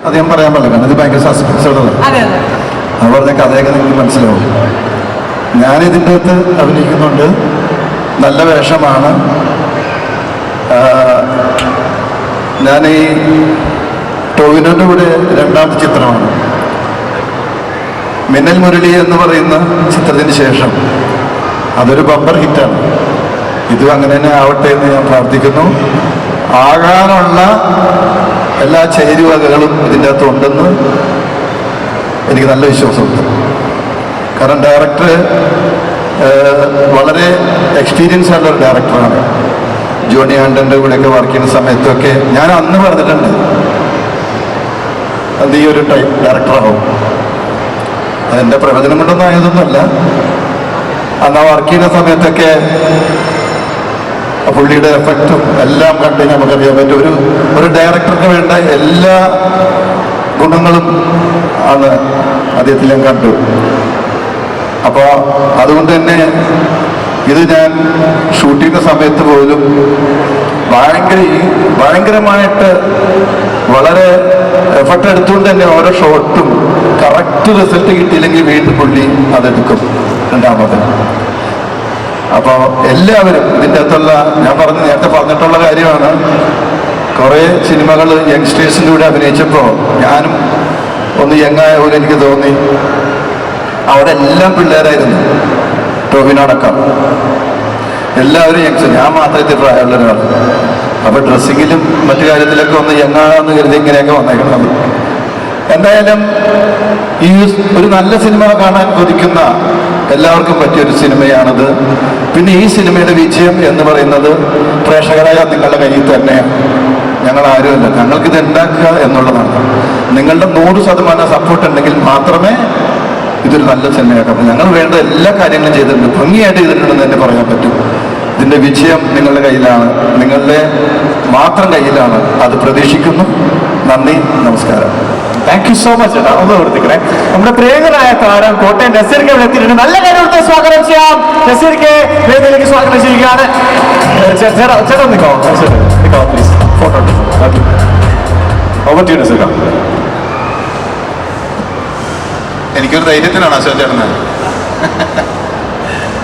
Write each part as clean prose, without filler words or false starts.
അധികം പറയാൻ പാടില്ല, കാരണം ഇത് ഭയങ്കര സസ്പെൻസ് ഉള്ളതാണ്. അത് പറഞ്ഞ കഥയൊക്കെ നിങ്ങൾക്ക് മനസ്സിലാവും. ഞാനിതിൻ്റെ അകത്ത് അഭിനയിക്കുന്നുണ്ട്. നല്ല വേഷമാണ്. ഞാൻ ഈ ടോവിനോൻ്റെ കൂടെ രണ്ടാമത്തെ ചിത്രമാണ്. മിന്നൽ മുരളി എന്ന് പറയുന്ന ചിത്രത്തിന് ശേഷം അതൊരു ബമ്പർ ഹിറ്റാണ്. ഇതും അങ്ങനെ തന്നെ ആവട്ടെ എന്ന് ഞാൻ പ്രാർത്ഥിക്കുന്നു. ആകാനുള്ള എല്ലാ ചേരുവകകളും ഇതിൻ്റെ അകത്ത് ഉണ്ടെന്ന് എനിക്ക് നല്ല വിശ്വാസമുണ്ട്. കാരണം ഡയറക്ടർ വളരെ എക്സ്പീരിയൻസ് ഉള്ള ഒരു ഡയറക്ടറാണ്. ജോണി ആൻ്റൻ്റെ കൂടെയൊക്കെ വർക്ക് ചെയ്യുന്ന സമയത്തൊക്കെ ഞാൻ അന്ന് പറഞ്ഞിട്ടുണ്ട്, അത് ഈ ഒരു ടൈപ്പ് ഡയറക്ടറാവും. അതെൻ്റെ പ്രവചനം കൊണ്ടൊന്നും ആയതൊന്നുമല്ല. അന്ന് ആ വർക്ക് ചെയ്യുന്ന സമയത്തൊക്കെ പുള്ളിയുടെ എഫക്റ്റും എല്ലാം കണ്ട് നമുക്കറിയാൻ പറ്റും. ഒരു ഡയറക്ടർക്ക് വേണ്ട എല്ലാ ഗുണങ്ങളും ആണ് അദ്ദേഹത്തിൽ ഞാൻ കണ്ടു. അപ്പോൾ അതുകൊണ്ട് തന്നെ ഇത് ഞാൻ ഷൂട്ട് ചെയ്യുന്ന സമയത്ത് പോലും ഭയങ്കരമായിട്ട് വളരെ എഫർട്ട് എടുത്തുകൊണ്ട് തന്നെ ഓരോ ഷോട്ടും കറക്റ്റ് റിസൾട്ട് കിട്ടിയില്ലെങ്കിൽ വീണ്ടും പുള്ളി അതെടുക്കും രണ്ടാമത്. അപ്പോൾ എല്ലാവരും ഇതിൻ്റെ അകത്തുള്ള ഞാൻ നേരത്തെ പറഞ്ഞിട്ടുള്ള കാര്യമാണ്. കുറേ സിനിമകൾ യങ്സ്റ്റേഴ്സിൻ്റെ കൂടെ അഭിനയിച്ചപ്പോൾ ഞാനും ഒന്ന് യങ്ങായ പോലെ എനിക്ക് തോന്നി. അവിടെ എല്ലാം പിള്ളേരായിരുന്നു, ടോവിനോടക്കം എല്ലാവരും യങ്സ്റ്റർ. ഞാൻ മാത്രമേ പ്രായമുള്ള ഒരാൾ. അപ്പോൾ ഡ്രസ്സിങ്ങിലും മറ്റു കാര്യത്തിലൊക്കെ ഒന്ന് യങ്ങാന്ന് കരുതി ഇങ്ങനെയൊക്കെ വന്നേക്കണം. എന്തായാലും ഈ ഒരു നല്ല സിനിമ കാണാൻ കൊതിക്കുന്ന എല്ലാവർക്കും പറ്റിയൊരു സിനിമയാണത്. പിന്നെ ഈ സിനിമയുടെ വിജയം എന്ന് പറയുന്നത് പ്രേക്ഷകരായ നിങ്ങളുടെ കയ്യിൽ തന്നെയാണ്. ഞങ്ങൾ ആരുമല്ല, ഞങ്ങൾക്കിത് ഉണ്ടാക്കുക എന്നുള്ളതാണ്. നിങ്ങളുടെ 100% സപ്പോർട്ട് ഉണ്ടെങ്കിൽ മാത്രമേ ഇതൊരു നല്ല സിനിമയാക്കാം. ഞങ്ങൾ വേണ്ട എല്ലാ കാര്യങ്ങളും ചെയ്തിട്ടുണ്ട്, ഭംഗിയായിട്ട് ചെയ്തിട്ടുണ്ടെന്ന് തന്നെ പറയാൻ പറ്റും. ഇതിൻ്റെ വിജയം നിങ്ങളുടെ കയ്യിലാണ്, നിങ്ങളുടെ മാത്രം കയ്യിലാണ്. അത് പ്രതീക്ഷിക്കുന്നു. നന്ദി, നമസ്കാരം. Thank you so much. ഒന്ന് കൊടുത്തിക്കണേ. നമ്മുടെ പ്രിയങ്കരായ താരം കോട്ടയം നസീർക്ക് ഇവിടെ എത്തിയിട്ടുണ്ട്. നല്ല കാര്യത്തെ സ്വാഗതം ചെയ്യാം. നസീർക്ക് വേദിയിലേക്ക് സ്വാഗതം ചെയ്യുകയാണ്. ചേട്ടാ നിൽക്കോ, നിൽക്കോ please. Photo over to Naseer. എനിക്കൊരു ധൈര്യത്തിനാണ് അശോക് ചേട്ടന്.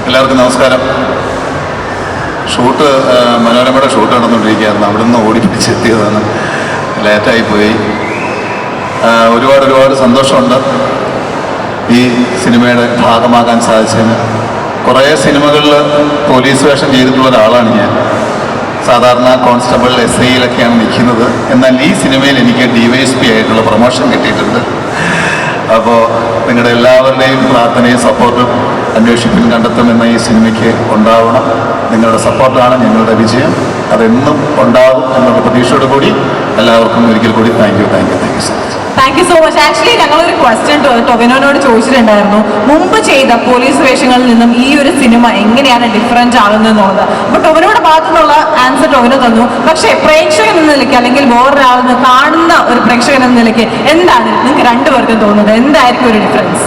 എല്ലാവർക്കും നമസ്കാരം. ഷൂട്ട് മനോരമയുടെ ഷൂട്ട് നടന്നുകൊണ്ടിരിക്കുകയായിരുന്നു. അവിടെ നിന്ന് ഓടിപ്പിടിച്ചെത്തിയതാണ്. ലേറ്റായിപ്പോയി. ഒരുപാട് സന്തോഷമുണ്ട് ഈ സിനിമയുടെ ഭാഗമാകാൻ സാധിച്ചതിന്. കുറേ സിനിമകളിൽ പോലീസ് വേഷം ചെയ്തിട്ടുള്ള ഒരാളാണ് ഞാൻ. സാധാരണ കോൺസ്റ്റബിൾ, SIയിലൊക്കെയാണ് നിൽക്കുന്നത്. എന്നാൽ ഈ സിനിമയിൽ എനിക്ക് DYSP ആയിട്ടുള്ള പ്രൊമോഷൻ കിട്ടിയിട്ടുണ്ട്. അപ്പോൾ നിങ്ങളുടെ എല്ലാവരുടെയും പ്രാർത്ഥനയും സപ്പോർട്ടും അന്വേഷിപ്പിനും കണ്ടെത്തും എന്ന ഈ സിനിമയ്ക്ക് ഉണ്ടാവണം. നിങ്ങളുടെ സപ്പോർട്ടാണ് ഞങ്ങളുടെ വിജയം. അതെന്നും ഉണ്ടാകും എന്നുള്ള പ്രതീക്ഷയോട് കൂടി എല്ലാവർക്കും ഒരിക്കൽ കൂടി thank you so much. Thank you so much. Actually ഞങ്ങളൊരു ക്വസ്റ്റ്യൻ ടൊവിനോനോട് ചോദിച്ചിട്ടുണ്ടായിരുന്നു, മുമ്പ് ചെയ്ത പോലീസ് വേഷങ്ങളിൽ നിന്നും ഈ ഒരു സിനിമ എങ്ങനെയാണ് ഡിഫറൻറ്റ് ആകുന്നതെന്നുള്ളത്. അപ്പോൾ ടൊവിനോയുടെ ഭാഗത്തു നിന്നുള്ള ആൻസർ ടൊവിനോ തന്നു. പക്ഷേ പ്രേക്ഷകൻ എന്ന നിലയ്ക്ക് അല്ലെങ്കിൽ വേറൊരാളെന്ന് കാണുന്ന ഒരു പ്രേക്ഷകൻ എന്ന നിലയ്ക്ക് എന്താണ് നിങ്ങൾക്ക് രണ്ടുപേർക്കും തോന്നുന്നത്? എന്തായിരിക്കും ഒരു ഡിഫറൻസ്?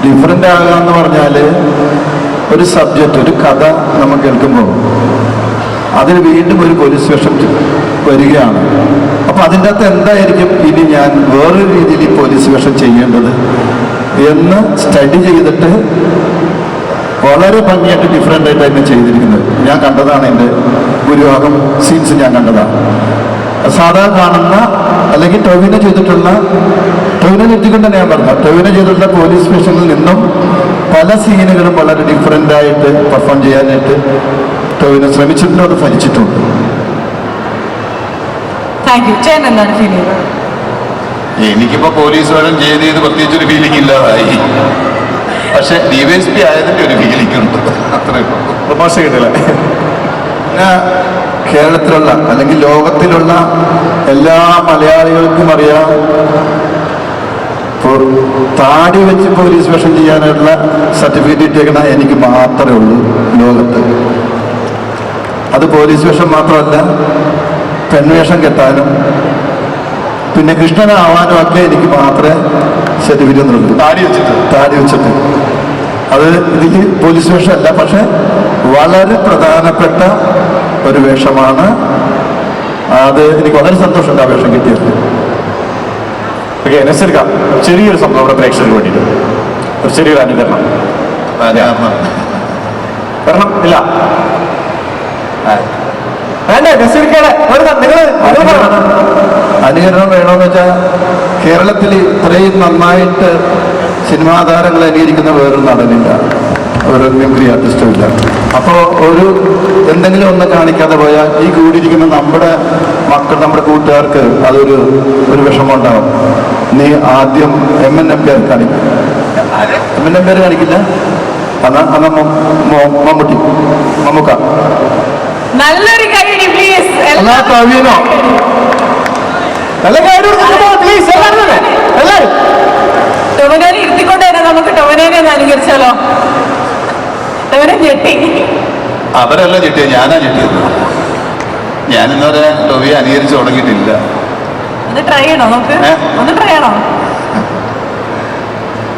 ഡിഫറൻ്റ് ആകുക എന്ന് പറഞ്ഞാൽ ഒരു സബ്ജക്റ്റ്, ഒരു കഥ നമ്മൾ കേൾക്കുമ്പോൾ അതിന് വീണ്ടും ഒരു പോലീസ് വേഷം വരികയാണ്. അപ്പോൾ അതിൻ്റെ അകത്ത് എന്തായിരിക്കും ഇനി ഞാൻ വേറൊരു രീതിയിൽ ഈ പോലീസ് വേഷം ചെയ്യേണ്ടത് എന്ന് സ്റ്റഡി ചെയ്തിട്ട് വളരെ ഭംഗിയായിട്ട് ഡിഫറെൻ്റ് ആയിട്ട് തന്നെ ചെയ്തിരിക്കുന്നത് ഞാൻ കണ്ടതാണ്. എൻ്റെ ഭൂരിഭാഗം സീൻസ് ഞാൻ കണ്ടതാണ്. സാധാ കാണുന്ന അല്ലെങ്കിൽ ടൊവിനോ നിർത്തിക്കൊണ്ട് തന്നെ ഞാൻ പറഞ്ഞു, ടൊവിനോ ചെയ്തിട്ടുള്ള പോലീസ് സ്റ്റേഷനിൽ നിന്നും പല സീനുകളും വളരെ ഡിഫറെൻ്റ് ആയിട്ട് പെർഫോം ചെയ്യാനായിട്ട് ടൊവിനോ ശ്രമിച്ചിട്ടുണ്ട്. അത് ഫലിച്ചിട്ടുണ്ട്. എനിക്കിപ്പോൾ പോലീസ് വേഷം ചെയ്ത് പ്രത്യേകിച്ചൊരു ഫീലിംഗ് ഇല്ലാതായി. പക്ഷെ DYSP ആയതിൻ്റെ ഒരു ഫീലിംഗ് ഉണ്ട്. അത്രയും പ്രമോഷൻ കിട്ടില്ല. പിന്നെ കേരളത്തിലുള്ള അല്ലെങ്കിൽ ലോകത്തിലുള്ള എല്ലാ മലയാളികൾക്കും അറിയാം, താടി വെച്ച് പോലീസ് വേഷം ചെയ്യാനുള്ള സർട്ടിഫിക്കറ്റ് ഇട്ടേക്കണ എനിക്ക് മാത്രമേ ഉള്ളൂ ലോകത്ത്. അത് പോലീസ് വേഷം മാത്രമല്ല, പെൺവേഷം കെട്ടാനും പിന്നെ കൃഷ്ണനാവാനും ഒക്കെ എനിക്ക് മാത്രമേ സർട്ടിഫിക്കറ്റ് നൽകൂ. താടി വെച്ചിട്ട് അത് ഇതിൽ പോലീസ് വേഷമല്ല, പക്ഷെ വളരെ പ്രധാനപ്പെട്ട ഒരു വേഷമാണ്. അത് എനിക്ക് വളരെ സന്തോഷമുണ്ട് ആ വേഷം കിട്ടിയത്. ഓക്കെ, നസീർക്ക ചെറിയൊരു സംഭവം നമ്മുടെ പ്രേക്ഷകർക്ക് വേണ്ടിയിട്ട് ഒരു ചെറിയൊരു അനുകരണം വരണം. ഇല്ല വേണ്ടേ നസീർക്കയുടെ നിങ്ങൾ അനുകരണം വേണമെന്ന് വെച്ചാൽ കേരളത്തിൽ ഇത്രയും നന്നായിട്ട് സിനിമാ താരങ്ങളെ അനുകരിക്കുന്ന വേറൊരു നടനില്ല, ഒരു മിമിക്രി ആർട്ടിസ്റ്റും ഇല്ല. അപ്പോൾ എന്തെങ്കിലും ഒന്ന് കാണിക്കാതെ പോയാൽ ഈ കൂടിയിരിക്കുന്ന നമ്മുടെ മക്കൾ, നമ്മുടെ കൂട്ടുകാർക്ക് അതൊരു വിഷമം ഉണ്ടാവും. നീ ആദ്യം MNM കാണിക്കും. MNM കാണിക്കില്ല, അന്ന് മമ്മൂക്ക. നല്ലൊരു കൈയടി പ്ലീസ്. കവിനോ ടൊവിനോനെ ഇരുത്തിക്കൊണ്ട് തന്നെ നമുക്ക് ടൊവിനോനെ ഒന്ന് അനുകരിച്ചാലോ? ടൊവിനോ ഞെട്ടി. അവരല്ല ഞെട്ടിയത്, ഞാനാ ഞെട്ടിയത്. ഞാനിന്നവരെ ടൊവിയെ അനുകരിച്ച് തുടങ്ങിയിട്ടില്ല. ഒന്ന് ട്രൈ ചെയ്യണോ? നമുക്ക് ഒന്ന് ട്രൈ ചെയ്യണോ?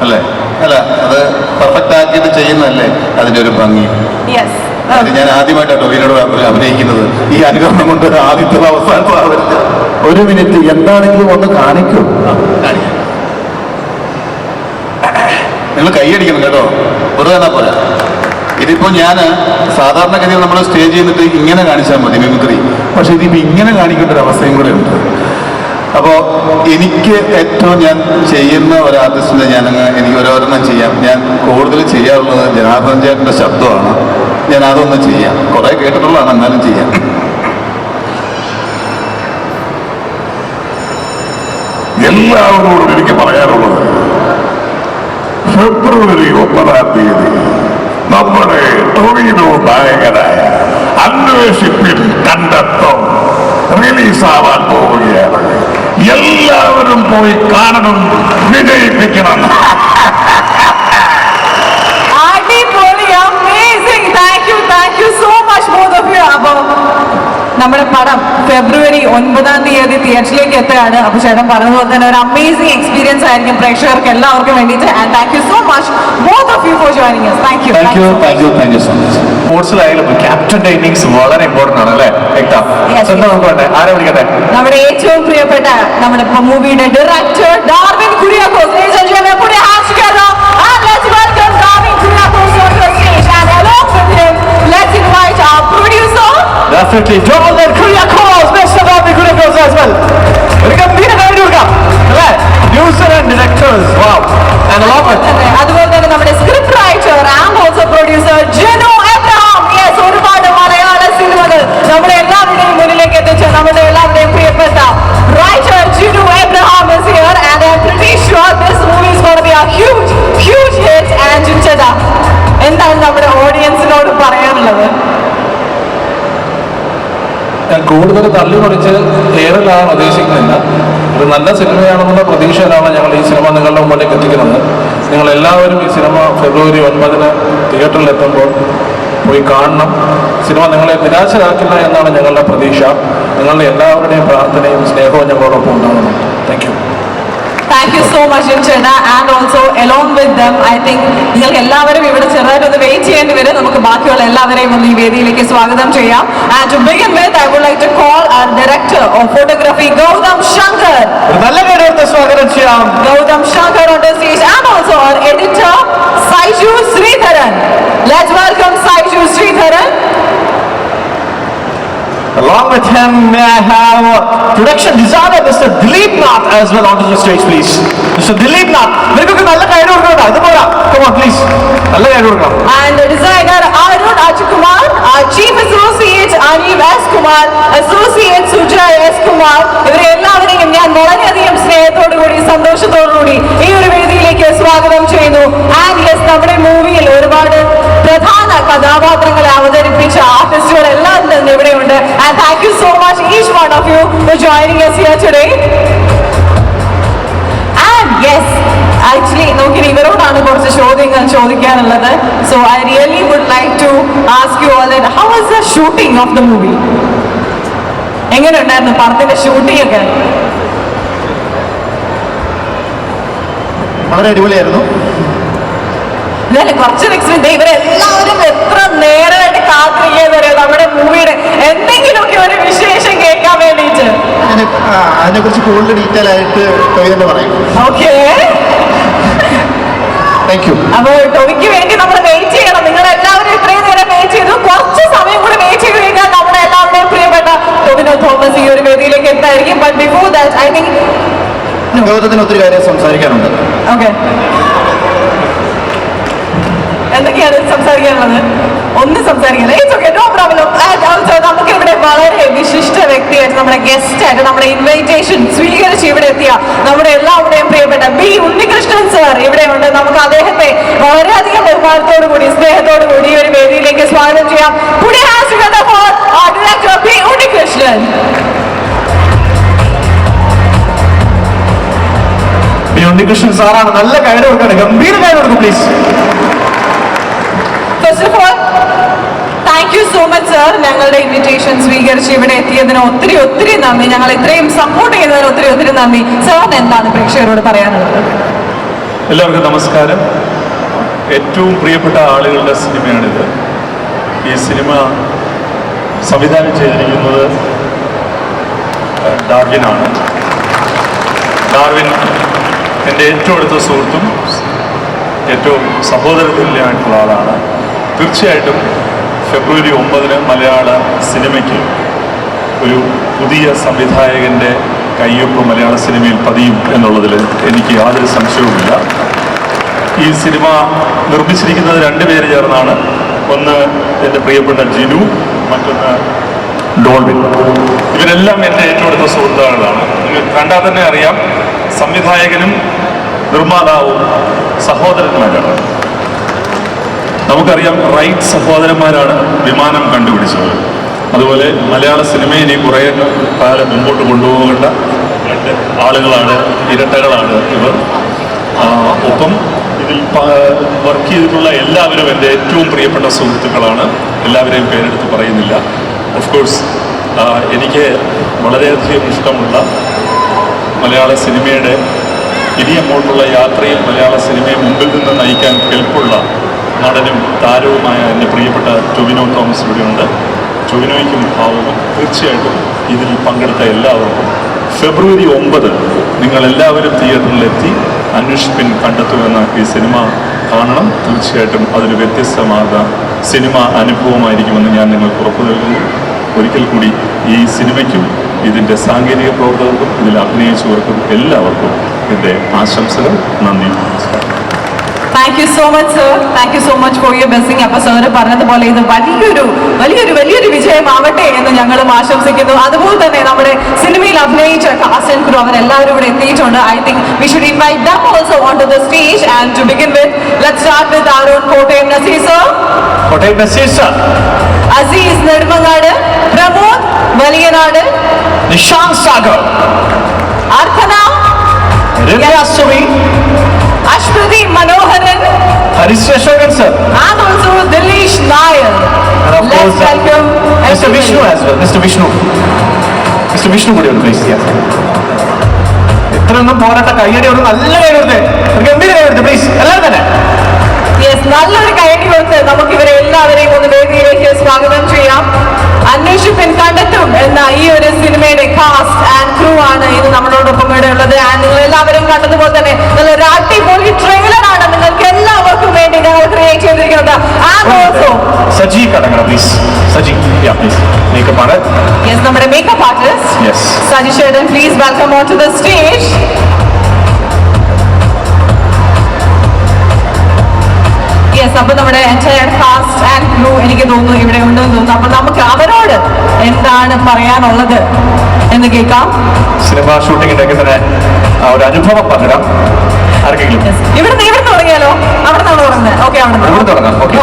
അല്ലേ? അല്ല, അത് പെർഫെക്റ്റ് ആക്കിയിട്ട് ചെയ്യുന്നതല്ലേ അതിന്റെ ഒരു ഭംഗി. അത് ഞാൻ ആദ്യമായിട്ടാണ് ടൊവിനോട് അഭിനയിക്കുന്നത്. ഈ അനുകരണം കൊണ്ട് ആദ്യത്തെ അവസാനത്തെ ഒരു മിനിറ്റ് എന്താണെങ്കിലും ഒന്ന് കാണിക്കൂ. നിങ്ങൾ കൈയടിക്കണം കേട്ടോ, വെറുതെ തന്നെ പോരാ. ഇതിപ്പോ ഞാൻ സാധാരണഗതിയിൽ നമ്മൾ സ്റ്റേജ് ചെയ്തിട്ട് ഇങ്ങനെ കാണിച്ചാൽ മതി മിമിക്രി, പക്ഷെ ഇതിപ്പോ ഇങ്ങനെ കാണിക്കേണ്ട ഒരു അവസ്ഥയും കൂടെ ഉണ്ട്. അപ്പോൾ എനിക്ക് ഏറ്റവും ഞാൻ ചെയ്യുന്ന ഒരു ആർട്ടിസ്റ്റിനെ എനിക്ക് ഓരോരെണ്ണം ചെയ്യാം. ഞാൻ കൂടുതൽ ചെയ്യാറുള്ളത് ജനാർദ്ദൻ ചേട്ടൻ്റെ ശബ്ദമാണ്. ഞാൻ അതൊന്ന് ചെയ്യാം, കുറെ കേട്ടിട്ടുള്ളതാണ്, എന്നാലും ചെയ്യാം. എല്ലാവരോടും എനിക്ക് പറയാനുള്ളത്, ഫെബ്രുവരി 9-ാം തീയതി നമ്മുടെ ടൊവിനോ നായകനായ അന്വേഷിപ്പിൽ കണ്ടെത്തും റിലീസാവാൻ പോവുകയാണ്. എല്ലാവരും പോയി കാണണം, വിജയിപ്പിക്കണം. നമ്മുടെ പടം ഫെബ്രുവരി 9-ാം തീയതി തിയേറ്ററിലേക്ക് എത്തുകയാണ്. അപ്പൊ ചേട്ടൻ പറഞ്ഞതുപോലെ തന്നെ ഒരു അമേസിംഗ് എക്സ്പീരിയൻസ് ആയിരിക്കും പ്രേക്ഷകർക്ക് എല്ലാവർക്കും വേണ്ടിയിട്ട്. And thank you so much both of you for joining us. Thank you so much. സ്പോർട്സിലായാലും ക്യാപ്റ്റന്റെ ഇന്നിങ്സ് വളരെ ഇമ്പോർട്ടന്റ് ആണ് അല്ലേ? ആരെ വിളിക്കട്ടെ? നമ്മുടെ ഏറ്റവും പ്രിയപ്പെട്ട നമ്മുടെ മൂവിയുടെ director Darwin Kuriakose. Ladies and gentlemen, put your hands together and let's welcome Darwin Kuryakos on the stage. And along with him, let's invite our producer. Definitely, Darwin Kuryakos, Mr. Darwin Kuryakos as well. ഒരു ഗംഭീര കാര്യം കൊടുക്കാം അല്ലേ? Producer and directors, wow. And along with അതുപോലെ തന്നെ നമ്മുടെ script writer and also producer Jinu Abraham. Yes, ഒരുപാട് മലയാള സിനിമകൾ നമ്മുടെ എല്ലാവരുടെയും മുന്നിലേക്ക് എത്തിച്ച നമ്മുടെ എല്ലാവരുടെയും പ്രിയപ്പെട്ട writer Jinu Abraham is here and I'm pretty sure this movie is going to be a huge hit. And ജിൻചേട്ടാ, എന്താണ് നമ്മുടെ ഓഡിയൻസിനോട് പറയാനുള്ളത്? ഞാൻ കൂടുതൽ തള്ളി മറിച്ച് ഏറിലാകാൻ ഉദ്ദേശിക്കുന്നില്ല. ഒരു നല്ല സിനിമയാണെന്നുള്ള പ്രതീക്ഷയിലാണ് ഞങ്ങൾ ഈ സിനിമ നിങ്ങളുടെ മുമ്പിലേക്ക് എത്തിക്കുന്നത്. നിങ്ങളെല്ലാവരും ഈ സിനിമ ഫെബ്രുവരി 9-ന് തിയേറ്ററിൽ എത്തുമ്പോൾ പോയി കാണണം. സിനിമ നിങ്ങളെ നിരാശരാക്കില്ല എന്നാണ് ഞങ്ങളുടെ പ്രതീക്ഷ. നിങ്ങളുടെ എല്ലാവരുടെയും പ്രാർത്ഥനയും സ്നേഹവും ഞങ്ങളോടൊപ്പം ഉണ്ടാകുന്നു. Thank you. Thank you so much, Jinchana, and also along with them, I think നിങ്ങൾക്ക് എല്ലാവരും ഇവിടെ ചെറുതായിട്ടൊന്ന് വെയിറ്റ് ചെയ്യേണ്ടി വരും. നമുക്ക് ബാക്കിയുള്ള എല്ലാവരെയും ഒന്ന് ഈ വേദിയിലേക്ക് സ്വാഗതം ചെയ്യാം. And to begin with, I would like to call our director of photography, Gautam Shankar. നല്ല പേരെടുത്ത് സ്വാഗതം ചെയ്യാം. Gautam Shankar on the stage, and also our editor, Saiju Sridharan. Let's welcome Saiju Sridharan. Along with him, may I have production designer Mr. Dilip Nath as well onto the stage, please. Mr. Dilip Nath. നിങ്ങൾക്കൊക്കെ നല്ല കൈ കൊടുക്കണം. ഇത് പോരാ. Come on, please. നല്ല കൈ കൊടുക്കണം. And the designer Arun Ajukumar, our chief associate Aniv S. Kumar, associate Sujay S. Kumar. ഇവരെ എല്ലാവരെയും ഞാൻ വളരെയധികം സ്നേഹത്തോടുകൂടി സന്തോഷത്തോടുകൂടി ഈ ഒരു വേദിയിലേക്ക് സ്വാഗതം ചെയ്യുന്നു. ആൻഡ് യെസ്, നമ്മുടെ മൂവിയിൽ ഒരുപാട് പ്രധാന കഥാപാത്രങ്ങളെ അവതരിപ്പിച്ച ആർട്ടിസ്റ്റുകൾ എല്ലാം തന്നെ ഇവിടെയുണ്ട്. And thank you so much each one of you for joining us here today. And yes, actually നോക്കിയാൽ ഇവരോടാണ് കുറച്ച് ചോദ്യങ്ങൾ ചോദിക്കാനുള്ളത്. So I really would like to ask you all that how was the shooting of the movie? എങ്ങനെ ഉണ്ടായിരുന്നു പടത്തിന്റെ shooting ഒക്കെ? വളരെ അടിപൊളിയായിരുന്നു. എന്നാലും കുറച്ച് എക്സ്പീരിയൻസ് ഇവരെല്ലാവരും എത്ര നേരമായിട്ട് കാത്തിരിക്കുക നമ്മുടെ മൂവിയുടെ എന്തെങ്കിലുമൊക്കെ ഒരു വിശേഷം കേൾക്കാൻ വേണ്ടിയിട്ട്. അതിനെ കുറിച്ച് കൂടുതൽ ഡീറ്റെയിൽ ആയിട്ട് ടോവിനെ പറയും. Okay, thank you. അപ്പൊ ടോവിക്ക് വേണ്ടി നമ്മൾ വെയിറ്റ് ചെയ്യണം. നിങ്ങൾ എല്ലാവരും ഇത്രയും നേരം വെയിറ്റ് ചെയ്തു. കുറച്ച് സമയം കൂടി വെയിറ്റ് ചെയ്ത് കഴിഞ്ഞാൽ നമ്മുടെ എല്ലാവരുടെയും പ്രിയപ്പെട്ട ടോവിനോ തോമസ് ഈ ഒരു വേദിയിലേക്ക് എത്തായിരിക്കും. But before that I think ഗൗതത്തിന് ഒത്തിരി കാര്യം സംസാരിക്കാനുണ്ട്. ഓക്കെ, എന്തൊക്കെയാണ് സംസാരിക്കാനുള്ളത്? ഒന്നും സംസാരിക്കില്ല. It's okay, no problem. നമുക്ക് ഇവിടെ വളരെ വിശിഷ്ട വ്യക്തിയായിട്ട് നമ്മുടെ ഗസ്റ്റ് ആയിട്ട് നമ്മുടെ ഇൻവൈറ്റേഷൻ സ്വീകരിച്ച് ഇവിടെ എത്തിയ നമ്മുടെ എല്ലാവരുടെയും പ്രിയപ്പെട്ട ബി ഉണ്ണികൃഷ്ണൻ സാർ ഇവിടെയുണ്ട്. നമുക്ക് അദ്ദേഹത്തെ വളരെയധികം ബഹുമാനത്തോടു കൂടി സ്നേഹത്തോടു കൂടി ഈ ഒരു വേദിയിലേക്ക് സ്വാഗതം ചെയ്യാം. Put your hands together for our director B Unnikrishnan. B Unnikrishnan സാറാണ്. നല്ല കൈഡ് കൊടുക്കണം, ഗംഭീര കൈഡ് കൊടുക്കും please. First of all thank you so much sir. ഞങ്ങളുടെ ഇൻവിറ്റേഷൻ സ്വീകരിച്ച് ഇവിടെ എത്തിയതിന് ഒത്തിരി ഒത്തിരി നന്ദി. ഞങ്ങൾ ഇത്രയും സപ്പോർട്ട് ചെയ്യുന്നതിന് ഒത്തിരി ഒത്തിരി നന്ദി. സാറിന് എന്താണ് പ്രേക്ഷകരോട് പറയാനുള്ളത്? എല്ലാവർക്കും നമസ്കാരം. ഏറ്റവും പ്രിയപ്പെട്ട ആളുകളുടെ സിനിമയാണിത്. ഈ സിനിമ സംവിധാനം ചെയ്തിരിക്കുന്നത് ഡാർവിനാണ്. ഡാർവിൻ എൻ്റെ ഏറ്റവും അടുത്ത സുഹൃത്തും ഏറ്റവും സഹോദരതുല്യമായിട്ടുള്ള ആളാണ്. തീർച്ചയായിട്ടും ഫെബ്രുവരി 9 മലയാള സിനിമയ്ക്ക് ഒരു പുതിയ സംവിധായകൻ്റെ കയ്യൊപ്പ് മലയാള സിനിമയിൽ പതിയും എന്നുള്ളതിൽ എനിക്ക് യാതൊരു സംശയവുമില്ല. ഈ സിനിമ നിർമ്മിച്ചിരിക്കുന്നത് 2 പേര് ചേർന്നാണ്. ഒന്ന് എൻ്റെ പ്രിയപ്പെട്ട ജിനു, മറ്റൊന്ന് ഡോൾവിൻ. ഇവരെല്ലാം എൻ്റെ ഏറ്റവും അടുത്ത സുഹൃത്തുക്കളാണ്. നിങ്ങൾ കണ്ടാൽ തന്നെ അറിയാം, സംവിധായകനും നിർമ്മാതാവും സഹോദരന്മാരാണ്. നമുക്കറിയാം, റൈറ്റ് സഹോദരന്മാരാണ് വിമാനം കണ്ടുപിടിച്ചത്. അതുപോലെ മലയാള സിനിമയെ ഇനി കുറേ കാലം മുമ്പോട്ട് കൊണ്ടുപോകേണ്ട 2 ആളുകളാണ്, ഇരട്ടകളാണ് ഇവർ. ഒപ്പം ഇതിൽ വർക്ക് ചെയ്തിട്ടുള്ള എല്ലാവരും എൻ്റെ ഏറ്റവും പ്രിയപ്പെട്ട സുഹൃത്തുക്കളാണ്. എല്ലാവരെയും പേരെടുത്ത് പറയുന്നില്ല. ഓഫ് കോഴ്സ് എനിക്ക് വളരെയധികം ഇഷ്ടമുള്ള മലയാള സിനിമയുടെ ഇനി അങ്ങോട്ടുള്ള യാത്രയിൽ മലയാള സിനിമയെ മുമ്പിൽ നിന്ന് നയിക്കാൻ കെൽപ്പുള്ള നടനും താരവുമായ എൻ്റെ പ്രിയപ്പെട്ട ടൊവിനോ തോമസ് ഇവിടെയുണ്ട്. ടൊവിനോയ്ക്കും ഭാവവും തീർച്ചയായിട്ടും ഇതിൽ പങ്കെടുത്ത എല്ലാവർക്കും ഫെബ്രുവരി 9 നിങ്ങളെല്ലാവരും തിയേറ്ററിലെത്തി അന്വേഷിപ്പിൻ കണ്ടെത്തുമെന്ന ഈ സിനിമ കാണണം. തീർച്ചയായിട്ടും അതൊരു വ്യത്യസ്തമാർന്ന സിനിമ അനുഭവമായിരിക്കുമെന്ന് ഞാൻ നിങ്ങൾക്ക് ഉറപ്പു നൽകുന്നു. ഒരിക്കൽ കൂടി ഈ സിനിമയ്ക്കും ഇതിൻ്റെ സാങ്കേതിക പ്രവർത്തകർക്കും ഇതിൽ അഭിനയിച്ചവർക്കും എല്ലാവർക്കും എൻ്റെ ആശംസകൾ. നന്ദി, നമസ്കാരം. Thank you so much sir. Thank you so much for your blessing. അപ്പൊ സാറ് പറഞ്ഞതുപോലെ ഇത് വലിയൊരു വിജയമാവട്ടെ എന്ന് ഞങ്ങളും ആശംസിക്കുന്നു. അതുപോലെ തന്നെ നമ്മുടെ സിനിമയിൽ അഭിനയിച്ച കാസ്റ്റ് ആൻഡ് ക്രൂ അവരെല്ലാവരും ഇവിടെ എത്തിയിട്ടുണ്ട്. I think we should invite them also on to the stage. And to begin with let's start with our own Kottayam Naseer sir, Kottayam Naseer sir, Azeez Nedumangad, Pramod Veliyanad, Nishanth Sagar, Archana, Ramya Sumi, Aswathy Manoharan, Harisree Ashokan sir, and also Dilesh Nair. and of Let's course welcome Mr. Vishnu as well. Mr. Vishnu കൂടി ഉണ്ട് please. ഇത്രയൊന്നും പോരാട്ട കയ്യടി ഒരു നല്ല കൈ കൊടുത്തേ, ഒരു ഗംഭീര കൈ കൊടുത്തേ പ്ലീസ് എല്ലാവരും തന്നെ. യെസ്, നല്ലൊരു കൈയടി കൊടുത്ത് നമുക്ക് ഇവരെ എല്ലാവരെയും ഒന്ന് വേദിയിലേക്ക് സ്വാഗതം ചെയ്യാം. അന്വേഷിപ്പിൻ കണ്ടെത്തും എന്ന ഈ ഒരു സിനിമയുടെ കാസ്റ്റ് ആൻഡ് ക്രൂ ആണ് ഇന്ന് നമ്മളോടൊപ്പം ഇവിടെ ഉള്ളത്. ആൻഡ് നിങ്ങൾ എല്ലാവരും കണ്ടതുപോലെ തന്നെ നല്ലൊരു അടിപൊളി ട്രെയിലറാണ് നിങ്ങൾക്ക് എല്ലാവർക്കും വേണ്ടി ഞങ്ങൾ ക്രിയേറ്റ് ചെയ്തിരിക്കുന്നത്. And also Saji Kadangara please. Saji please makeup ആണ്. യെസ്, നമ്മുടെ makeup artist Yes. Saji Shaden, please welcome on to the stage. Yes, അപ്പൊ നമ്മുടെ എൻറ്റയർ കാസ്റ്റ് ആൻഡ് ക്രൂ എനിക്ക് തോന്നുന്നു ഇവിടെ ഉണ്ടെന്ന് തോന്നുന്നു. അപ്പൊ നമുക്ക് അവരോട് എന്താണ് പറയാനുള്ളത് എന്ന് കേൾക്കാം. സിനിമ ഷൂട്ടിങ്ങിന്റെ ഒക്കെ തന്നെ ആ ഒരു അനുഭവം പകരാം ആർക്കെങ്കിലും. ഇവിടുന്ന് തുടങ്ങിയാലോ? അവിടെ നിന്നാണ് തുടങ്ങുന്നത്. ഓക്കെ, ഇവിടെ തുടങ്ങാം. Okay,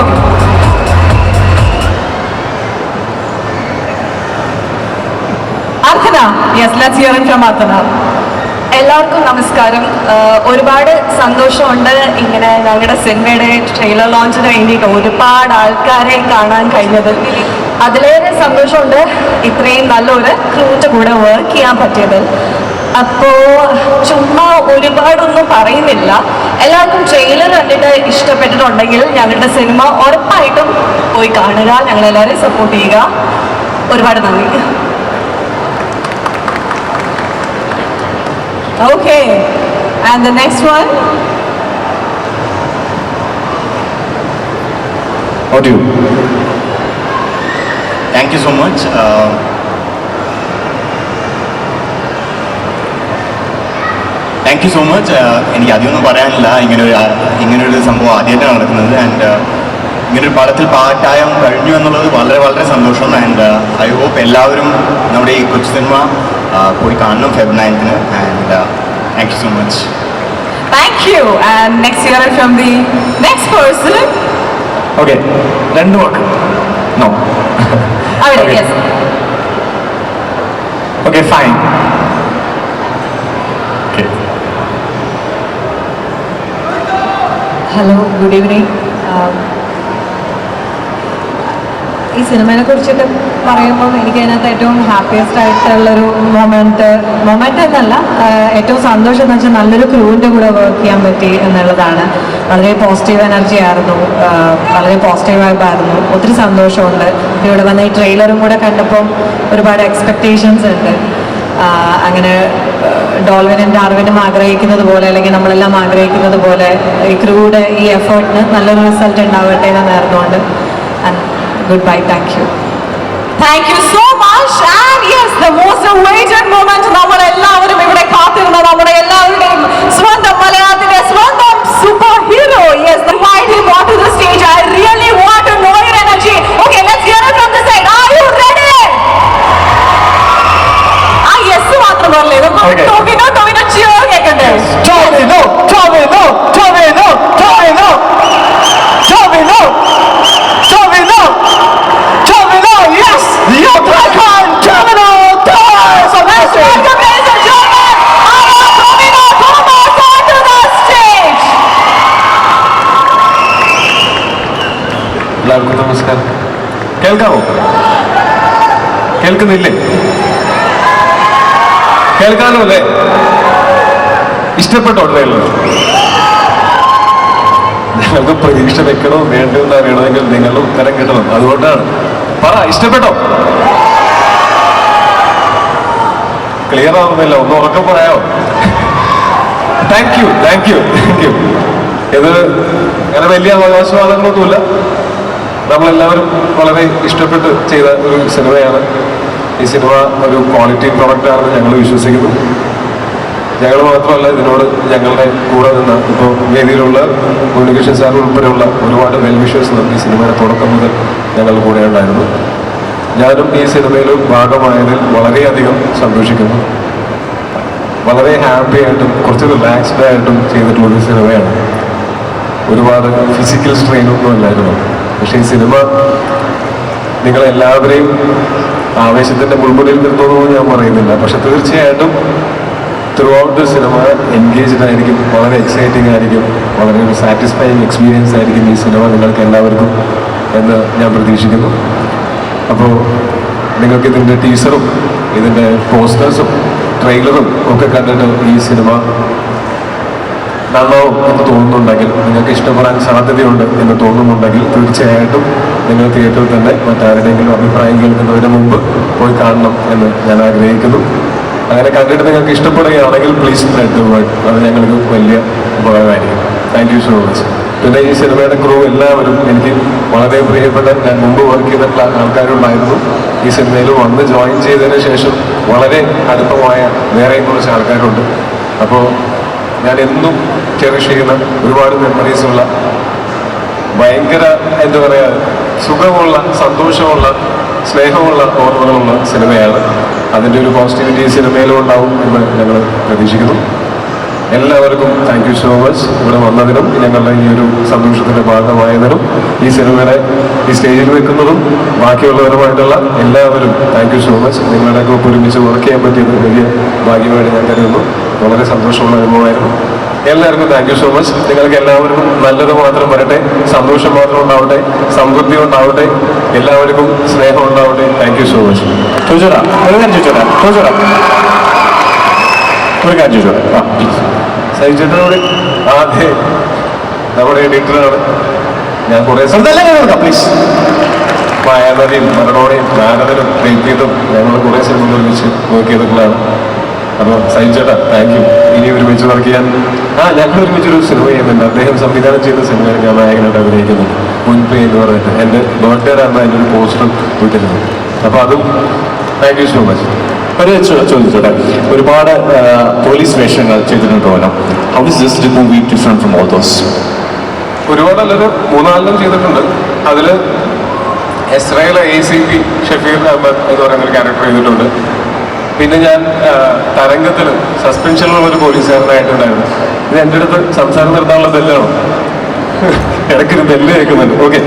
Archana. Yes, let's hear it from Archana. എല്ലാവർക്കും നമസ്കാരം. ഒരുപാട് സന്തോഷമുണ്ട് ഇങ്ങനെ ഞങ്ങളുടെ സിനിമയുടെ ട്രെയിലർ ലോഞ്ചിന് വേണ്ടിയിട്ട് ഒരുപാട് ആൾക്കാരെ കാണാൻ കഴിഞ്ഞതിൽ. അതിലേറെ സന്തോഷമുണ്ട് ഇത്രയും നല്ലൊരു ക്രൂവിൻ്റെ കൂടെ വർക്ക് ചെയ്യാൻ പറ്റിയതിൽ. അപ്പോൾ ചുമ്മാ ഒരുപാടൊന്നും പറയുന്നില്ല. എല്ലാവർക്കും ട്രെയിലർ കണ്ടിട്ട് ഇഷ്ടപ്പെട്ടിട്ടുണ്ടെങ്കിൽ ഞങ്ങളുടെ സിനിമ ഉറപ്പായിട്ടും പോയി കാണുക, ഞങ്ങളെല്ലാവരെയും സപ്പോർട്ട് ചെയ്യുക. ഒരുപാട് നന്ദി. Okay, and the next one. What do you? Thank you so much. Thank you so much. എനിക്ക് അധികമൊന്നും പറയാനില്ല. ഇങ്ങനൊരു സംഭവം ആദ്യമായിട്ടാണ് നടക്കുന്നത്. ആൻഡ് ഇങ്ങനൊരു പടത്തിൽ പാട്ടായം കഴിഞ്ഞു എന്നുള്ളത് വളരെ വളരെ സന്തോഷം. ആൻഡ് ഐ ഹോപ്പ് എല്ലാവരും നമ്മുടെ ഈ കൊച്ചു സിനിമ പോയി കാണണം Feb 9th. And thank you so much. Thank you. And next year from the next person. Okay, രണ്ട് വാക്ക്. No. Okay. Yes. Okay, fine. Okay. Hello, good evening. ഈ സിനിമയെ കുറിച്ചൊക്കെ പറയുമ്പോൾ എനിക്ക് അതിനകത്ത് ഏറ്റവും ഹാപ്പിയസ്റ്റ് ആയിട്ടുള്ളൊരു മൊമെന്റ് എന്നല്ല, ഏറ്റവും സന്തോഷം എന്ന് വെച്ചാൽ നല്ലൊരു ക്രൂവിൻ്റെ കൂടെ വർക്ക് ചെയ്യാൻ പറ്റി എന്നുള്ളതാണ്. വളരെ പോസിറ്റീവ് എനർജി ആയിരുന്നു, വളരെ പോസിറ്റീവ് വൈബായിരുന്നു. ഒത്തിരി സന്തോഷമുണ്ട്. ഇവിടെ വന്ന ഈ ട്രെയിലറും കൂടെ കണ്ടപ്പം ഒരുപാട് എക്സ്പെക്റ്റേഷൻസ് ഉണ്ട്. അങ്ങനെ ഡോൾവിനും ഡാർവിനും ആഗ്രഹിക്കുന്നത് പോലെ, അല്ലെങ്കിൽ നമ്മളെല്ലാം ആഗ്രഹിക്കുന്നത് പോലെ ഈ ക്രൂയുടെ ഈ എഫേർട്ടിന് നല്ലൊരു റിസൾട്ട് ഉണ്ടാവട്ടെ എന്ന് നേർന്നുകൊണ്ട്. Goodbye. Thank you. Thank you so much. And yes, the most awaited moment. നമ്മളെല്ലാവരും ഇവിടെ കാത്തിരുന്ന നമ്മുടെ എല്ലാവരുടെയും സ്വന്തം മലയാളത്തിന്റെ സ്വന്തം super hero. Yes, invite him onto the stage. I really want to know your energy. Okay, let's hear it from the side. Are you ready? Yes മാത്രം പറയല്ലേ. Okay. ടോവിനോ cheer കേൾക്കണ്ടേ? Tobino. Yes, the Icon Tobino Thomas. Let's welcome, ladies and gentlemen, our Tobino Thomas onto the stage. എല്ലാവർക്കും നമസ്കാരം. കേൾക്കാമോ? കേൾക്കുന്നില്ലേ? കേൾക്കാനോ അല്ലേ? ഇഷ്ടപ്പെട്ടോ trailer? ഞങ്ങൾക്ക് പ്രതീക്ഷ വെക്കണോ വേണ്ടോ എന്ന് അറിയണമെങ്കിൽ നിങ്ങളുടെ ഉത്തരം കിട്ടണം. അതുകൊണ്ടാണ്. പറ, ഇഷ്ടപ്പെട്ടോ? ക്ലിയർ ആവുന്നില്ല, ഒന്ന് ഉറക്കം പറയാമോ? Thank you. ഇത് അങ്ങനെ വലിയ അവകാശവാദങ്ങളൊന്നുമില്ല. നമ്മളെല്ലാവരും വളരെ ഇഷ്ടപ്പെട്ട് ചെയ്ത ഒരു സിനിമയാണ്. ഈ സിനിമ ഒരു ക്വാളിറ്റി പ്രൊഡക്റ്റാണെന്ന് ഞങ്ങൾ വിശ്വസിക്കുന്നു. ഞങ്ങൾ മാത്രമല്ല, ഇതിനോട് ഞങ്ങളുടെ കൂടെ നിന്ന് ഇപ്പോൾ വേദിയിലുള്ള ഉണ്ണികൃഷ്ണൻ സാർ ഉൾപ്പെടെയുള്ള ഒരുപാട് വെൽവിഷേഴ്സ് നമുക്ക് ഈ സിനിമയുടെ തുടക്കം മുതൽ ഞങ്ങളുടെ കൂടെ ഉണ്ടായിരുന്നു. ഞാനും ഈ സിനിമയിൽ ഭാഗമായതിൽ വളരെയധികം സന്തോഷിക്കുന്നു. വളരെ ഹാപ്പി ആയിട്ടും കുറച്ച് റിലാക്സ്ഡ് ആയിട്ടും ചെയ്തിട്ടുള്ളൊരു സിനിമയാണ്. ഒരുപാട് ഫിസിക്കൽ സ്ട്രെയിനൊന്നും അല്ലായിരുന്നു. പക്ഷേ ഈ സിനിമ നിങ്ങളെല്ലാവരെയും ആവേശത്തിൻ്റെ മുൾമുനയിൽ നിർത്തുമെന്ന് ഞാൻ പറയുന്നില്ല. പക്ഷെ തീർച്ചയായിട്ടും through out the cinema engaged ആയിരിക്കും, വളരെ എക്സൈറ്റിംഗ് ആയിരിക്കും, വളരെ ഒരു സാറ്റിസ്ഫൈയിങ് എക്സ്പീരിയൻസ് ആയിരിക്കും ഈ സിനിമ നിങ്ങൾക്ക് എല്ലാവർക്കും എന്ന് ഞാൻ പ്രതീക്ഷിക്കുന്നു. അപ്പോൾ നിങ്ങൾക്ക് ഇതിൻ്റെ ടീസറും ഇതിൻ്റെ പോസ്റ്റേഴ്സും ട്രെയിലറും ഒക്കെ കണ്ടിട്ട് ഈ സിനിമ നന്നാവും എന്ന് തോന്നുന്നുണ്ടെങ്കിൽ, നിങ്ങൾക്ക് ഇഷ്ടപ്പെടാൻ സാധ്യതയുണ്ട് എന്ന് തോന്നുന്നുണ്ടെങ്കിൽ തീർച്ചയായിട്ടും നിങ്ങൾ തിയേറ്ററിൽ തന്നെ മറ്റാരുടെയെങ്കിലും അഭിപ്രായം കേൾക്കുന്നതിന് മുമ്പ് പോയി കാണണം എന്ന് ഞാൻ ആഗ്രഹിക്കുന്നു. അങ്ങനെ കണ്ടിട്ട് നിങ്ങൾക്ക് ഇഷ്ടപ്പെടുകയാണെങ്കിൽ പ്ലീസ് സ്പ്രെഡ് ദ വേർഡ്. അത് ഞങ്ങൾക്ക് വലിയ ഉപകാരമായിരിക്കും. Thank you so much. പിന്നെ ഈ സിനിമയുടെ ക്രൂ എല്ലാവരും എനിക്ക് വളരെ പ്രിയപ്പെട്ട, ഞാൻ മുമ്പ് വർക്ക് ചെയ്തിട്ടുള്ള ആൾക്കാരുണ്ടായിരുന്നു. ഈ സിനിമയിൽ വന്ന് ജോയിൻ ചെയ്തതിന് ശേഷം വളരെ അടുപ്പമായ വേറെയും കുറച്ച് ആൾക്കാരുണ്ട്. അപ്പോൾ ഞാൻ എന്നും ചെറിഷ് ചെയ്യുന്ന ഒരുപാട് മെമ്മറീസുള്ള, ഭയങ്കര എന്താ പറയുക, സുഖമുള്ള, സന്തോഷമുള്ള, സ്നേഹമുള്ള ഓർമ്മകളുള്ള സിനിമയാണ്. അതിൻ്റെ ഒരു പോസിറ്റിവിറ്റി സിനിമയിലും ഉണ്ടാവും എന്ന് ഞങ്ങൾ പ്രതീക്ഷിക്കുന്നു. എല്ലാവർക്കും താങ്ക് യു സോ മച്ച്. ഇവിടെ വന്നതിനും ഞങ്ങളുടെ ഈ ഒരു സന്തോഷത്തിൻ്റെ ഭാഗമായതിനും ഈ സിനിമയുടെ ഈ സ്റ്റേജിൽ വെക്കുന്നതും ബാക്കിയുള്ളവരുമായിട്ടുള്ള എല്ലാവരും താങ്ക് യു സോ മച്ച്. നിങ്ങളുടെയൊക്കെ ഒരുമിച്ച് വർക്ക് ചെയ്യാൻ പറ്റിയത് വലിയ ഭാഗ്യമായിട്ട് ഞാൻ കരുതുന്നു. വളരെ സന്തോഷമുള്ള അനുഭവമായിരുന്നു. എല്ലാവർക്കും താങ്ക് യു സോ മച്ച്. നിങ്ങൾക്ക് എല്ലാവർക്കും നല്ലത് മാത്രം വരട്ടെ, സന്തോഷം മാത്രം ഉണ്ടാവട്ടെ, സമൃദ്ധി ഉണ്ടാവട്ടെ, എല്ലാവർക്കും സ്നേഹം ഉണ്ടാവട്ടെ. Thank you so much. ചോദിച്ചോടാ, ഒരു കാര്യം ചോദിച്ചോടാ. സൈചേട്ടനോട് അതെ നമ്മുടെ എഡിറ്ററാണ്. ഞാൻ കുറേ പ്ലീസ് മായാനദിയും മരണോടെയും നാരദനും പ്രീതിയും ഞങ്ങൾ കുറേ സിനിമകൾ ഒരുമിച്ച് വർക്ക് ചെയ്തിട്ടുള്ളതാണ്. അപ്പോൾ സൈചേട്ടാ താങ്ക് യു. ഇനി ഒരുമിച്ച് വർക്ക് ചെയ്യാൻ ഞങ്ങൾ ഒരുമിച്ചൊരു സിനിമ ചെയ്യുന്നുണ്ട്. അദ്ദേഹം സംവിധാനം ചെയ്ത സിനിമയിൽ ഞാൻ നായകനായിട്ട് അഭിനയിക്കുന്നുണ്ട്. മുൻപേ എന്ന് പറഞ്ഞിട്ട് എൻ്റെ ബർത്ത്ഡേ ആണ് അതിൻ്റെ ഒരു പോസ്റ്റർ വിട്ടിരുന്നത്. അപ്പോൾ അതും താങ്ക് യു സോ മച്ച്. ഒരു ചോദിച്ചോട്ടെ, ഒരുപാട് പോലീസ് വേഷങ്ങൾ ചെയ്തിട്ടുണ്ടല്ലോ. How is this movie different from all those? ഒരുപാടല്ലൊരു 3-4 ചെയ്തിട്ടുണ്ട്. അതിൽ ഇസ്രായേൽ ACP ഷഫീർ അഹമ്മദ് എന്ന് പറയുന്നൊരു ക്യാരക്ടർ ചെയ്തിട്ടുണ്ട്. പിന്നെ ഞാൻ തരംഗത്തിൽ സസ്പെൻഷനിലുള്ള ഒരു പോലീസുകാരനായിട്ടുണ്ടായിരുന്നു. ഇത് എൻ്റെ അടുത്ത് സംസാരം നിർത്താനുള്ള ബെല്ലാണോ? ഇടയ്ക്കൊരു ബെല്ല് കേൾക്കുന്നുണ്ട്. ഓക്കെ.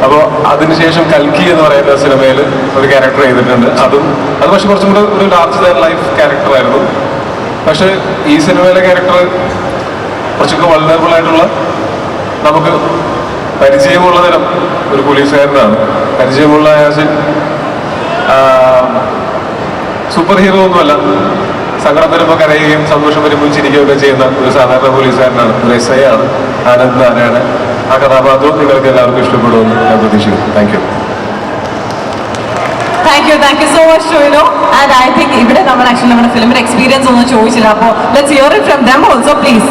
അപ്പോൾ അതിനുശേഷം കൽക്കി എന്ന് പറയുന്ന സിനിമയിൽ ഒരു ക്യാരക്ടർ ചെയ്തിട്ടുണ്ട്. അത് പക്ഷെ കുറച്ചും കൂടെ ഒരു ലാർജ് ദാൻ ലൈഫ് ക്യാരക്ടറായിരുന്നു. പക്ഷെ ഈ സിനിമയിലെ ക്യാരക്ടർ കുറച്ചൊക്കെ വൾനറബിൾ ആയിട്ടുള്ള, നമുക്ക് പരിചയമുള്ള തരം ഒരു പോലീസുകാരനാണ്. പരിചയമുള്ള സൂപ്പർ ഹീറോ ഒന്നുമല്ല. സങ്കടം വരുമ്പോൾ കരയുകയും സന്തോഷം വരുമ്പോൾ ചിരിക്കുകയൊക്കെ ചെയ്യുന്ന ഒരു സാധാരണ പോലീസുകാരനാണ്. ഒരു SI ആണ്, ആനന്ദ് നാരായണൻ. ആ കഥാപാത്രവും നിങ്ങൾക്ക് എല്ലാവർക്കും ഇഷ്ടപ്പെടുമെന്ന് ഞാൻ പ്രതീക്ഷിക്കുന്നു. Thank you. Thank you so much Tovino. And I think ഇവിടെ നമ്മൾ ആക്ച്വലി നമ്മുടെ ഫിലിമിന്റെ എക്സ്പീരിയൻസ് ഒന്നും ചോദിച്ചില്ല. അപ്പോൾ let's hear it from them also please.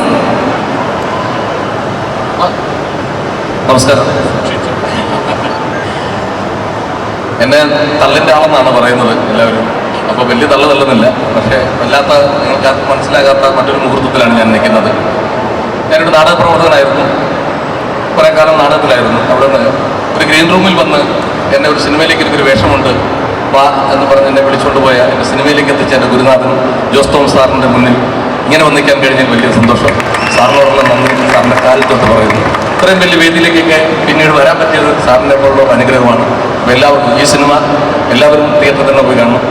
നമസ്കാരം. എന്നെ തള്ളിൻ്റെ ആളെന്നാണ് പറയുന്നത് എല്ലാവരും. അപ്പോൾ വലിയ തള്ളുന്നില്ല. പക്ഷേ വല്ലാത്ത നിങ്ങൾക്ക് മനസ്സിലാകാത്ത മറ്റൊരു മുഹൂർത്തത്തിലാണ് ഞാൻ നിൽക്കുന്നത്. ഞാനൊരു നാടക പ്രവർത്തകനായിരുന്നു. കുറേ കാലം നാടകത്തിലായിരുന്നു. അവിടെ നിന്ന് ഒരു ഗ്രീൻ റൂമിൽ വന്ന് എന്നെ ഒരു സിനിമയിലേക്ക് എനിക്കൊരു വേഷമുണ്ട് വാ എന്ന് പറഞ്ഞ് എന്നെ വിളിച്ചുകൊണ്ട് പോയ എൻ്റെ സിനിമയിലേക്ക് എത്തിച്ച എൻ്റെ ഗുരുനാഥൻ ജോസ് തോമസ് സാറിൻ്റെ മുന്നിൽ ഇങ്ങനെ വന്നിക്കാൻ കഴിഞ്ഞാൽ വലിയ സന്തോഷം. സാറിനോടുള്ള നന്ദി സാറിൻ്റെ കാലത്തോട്ട് പറയുന്നു. ഇത്രയും വലിയ വേദിയിലേക്കൊക്കെ പിന്നീട് വരാൻ പറ്റിയത് സാറിനെ പോലുള്ള അനുഗ്രഹമാണ്. അപ്പോൾ എല്ലാവർക്കും ഈ സിനിമ എല്ലാവരും തിയേറ്ററിൽ തന്നെ പോയി കാണണം.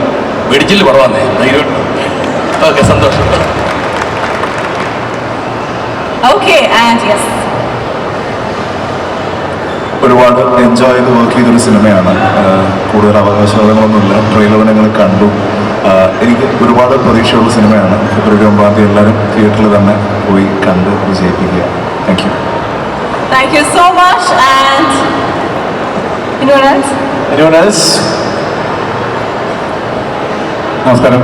വെടിച്ചിൽ കുറവാന്നേ. ഓക്കെ, സന്തോഷം. ഒരുപാട് എൻജോയ് ചെയ്ത് വർക്ക് ചെയ്തൊരു സിനിമയാണ്. കൂടുതൽ അവകാശവാദങ്ങളൊന്നുമില്ല. ട്രെയിലർ നിങ്ങൾ കണ്ടു. എനിക്ക് ഒരുപാട് പ്രതീക്ഷയുള്ള സിനിമയാണ്. ഫെബ്രുവരി 9 എല്ലാവരും തിയേറ്ററിൽ തന്നെ പോയി കണ്ട് വിജയിപ്പിക്കുക. Thank you. Thank you so much. And anyone else? നമസ്കാരം.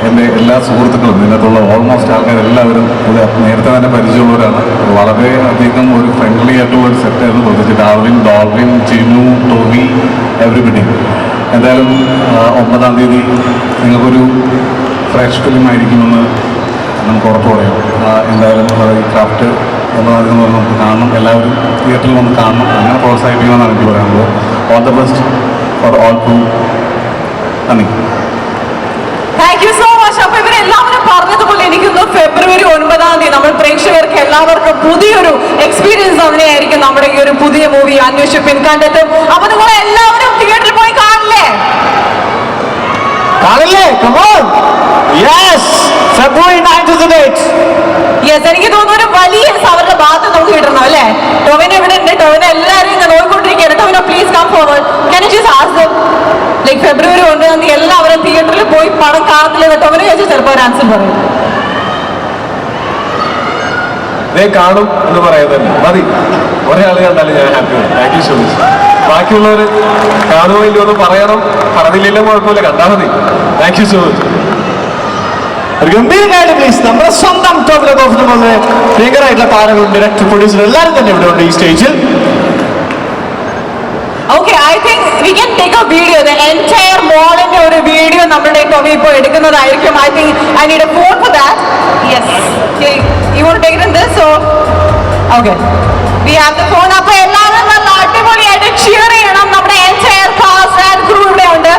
എൻ്റെ എല്ലാ സുഹൃത്തുക്കളും ഇതിനകത്തുള്ള ഓൾമോസ്റ്റ് ആൾക്കാരെല്ലാവരും ഇത് നേരത്തെ തന്നെ പരിചയമുള്ളവരാണ്. വളരെയധികം ഒരു ഫ്രണ്ട്ലി ആയിട്ടുള്ള ഒരു സെറ്റായിരുന്നു. പ്രത്യേകിച്ച് ഡോൾവിൻ, ജിനു, ടോവി, എവറിബഡി. എന്തായാലും 9-ാം തീയതി നിങ്ങൾക്കൊരു ഫ്രഷ് ഫിലിം ആയിരിക്കുമെന്ന് നമുക്ക് ഉറപ്പ് പറയാം. എന്തായാലും ഈ ക്രാഫ്റ്റ് 9-ാം തീയതി നമുക്ക് കാണണം. എല്ലാവരും തിയേറ്ററിൽ വന്ന് കാണണം. അങ്ങനെ പ്രോത്സാഹിപ്പിക്കണമെന്നാണ് എനിക്ക് പറയാനുള്ളത്. All the best for all too. നന്ദി. Thank you so much. അപ്പൊ ഇവരെല്ലാവരും പറഞ്ഞതുപോലെ എനിക്കൊന്ന് ഫെബ്രുവരി 9-ാം തീയതി നമ്മൾ പ്രേക്ഷകർക്ക് എല്ലാവർക്കും പുതിയൊരു എക്സ്പീരിയൻസ് തന്നെയായിരിക്കും നമ്മുടെ ഈ ഒരു പുതിയ മൂവി അന്വേഷിപ്പിൻ കണ്ടെത്തും. അപ്പൊ നിങ്ങൾ എല്ലാവരും തിയേറ്ററിൽ പോയി കാണില്ലേ? Come on. Yes. February 9th is the date. Yes, എനിക്ക് തോന്നുന്നു ഒരു വലിയ അവരുടെ ഭാഗത്ത് നമുക്ക് കിട്ടണം അല്ലേ? ടോവിനോ ഇവിടെ ഉണ്ട്. ടോവിനോ എല്ലാവരും ഇന്ന് നോക്കിക്കൊണ്ടിരിക്കുകയാണ്. Tovino please come forward. Can you just ask them? Like February 9-ാം തീയതി എല്ലാവരും തിയേറ്ററിൽ പോയി പടം കാണത്തില്ലെന്ന് ടോവിനോ ചോദിച്ചാൽ ചിലപ്പോൾ ഒരു ആൻസർ പറയും. കാണും എന്ന് പറയാതന്നെ മതി. ഒരാൾ കണ്ടാലും ഞാൻ ഹാപ്പിയാണ്. Thank you so much. ബാക്കിയുള്ളവർ കാണുമോ ഇല്ലയോ എന്ന് പറയണം. പറഞ്ഞില്ലെങ്കിലും കുഴപ്പമില്ല, കണ്ടാൽ മതി. Thank you so much. ഒരു ഗംഭീരമായിട്ട് പ്ലീസ് നമ്മുടെ സ്വന്തം ടോവിനോ തോമസിനെ പോലെ ഭീകരമായിട്ടുള്ള താരങ്ങളും ഡയറക്ടർ പ്രൊഡ്യൂസർ എല്ലാവരും തന്നെ ഇവിടെ ഉണ്ട് ഈ സ്റ്റേജിൽ. Okay, I think we can take a video. The entire mall-ന്റെ ഒരു വീഡിയോ നമ്മുടെ ടോവി ഇപ്പോൾ എടുക്കുന്നതായിരിക്കും. I think I need a phone for that. Yes. Okay. You want to take it in this or? Okay. We have the phone. അപ്പോൾ എല്ലാവരും നല്ല അടിപൊളിയായിട്ട് cheer ചെയ്യണം. നമ്മുടെ entire cast and crew ഇവിടെ ഉണ്ട്.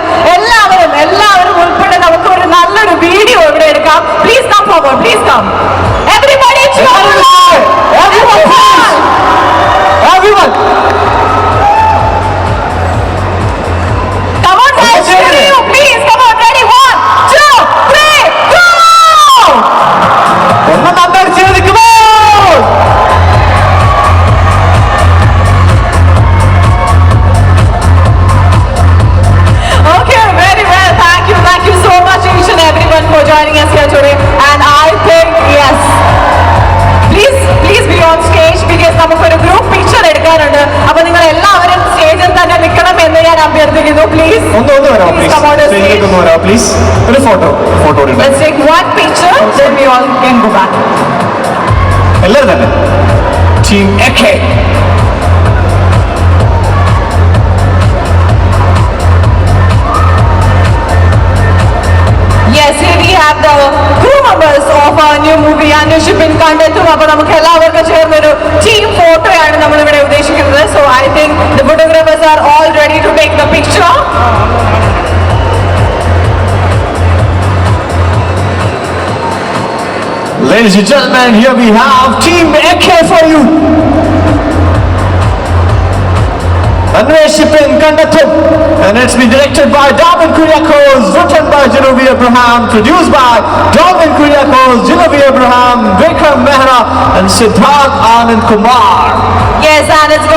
എല്ലാവരും ഉൾപ്പെടെ നമുക്ക് ഒരു നല്ലൊരു വീഡിയോ ഇവിടെ എടുക്കാം. Please come forward. Please come. Everybody cheer. Everyone. Please come on, ready? 1, 2, 3, go! Okay, very well. Thank you so much each and everyone for joining us here today. And I think, yes, please. ഒന്ന് വരാമോ Please please come on the സ്റ്റേജിലേക്ക് stage. ഒന്ന് വരാമോ please ഒരു photo Let's take one picture, then we all can go back. എല്ലാവരും തന്നെ team AK. Yes, here we have the crew members of our new movie അന്വേഷിപ്പിൻ കണ്ടെത്തും. അപ്പോൾ നമുക്ക് എല്ലാവർക്കും ചേർന്ന് ഒരു ടീം ഫോട്ടോയാണ് നമ്മൾ ഇവിടെ ഉദ്ദേശിക്കുന്നത്. So I think the photographers are all ready to take the picture. Ladies and gentlemen, here we have Team AK for you. Anveshipin Kandathum, and it's been directed by Darwin Kuriakose, written by Genevieve Abraham, produced by Darwin Kuriakose, Genevieve Abraham, Vikram Mehra, and Siddharth Anand Kumar. Yes, and it's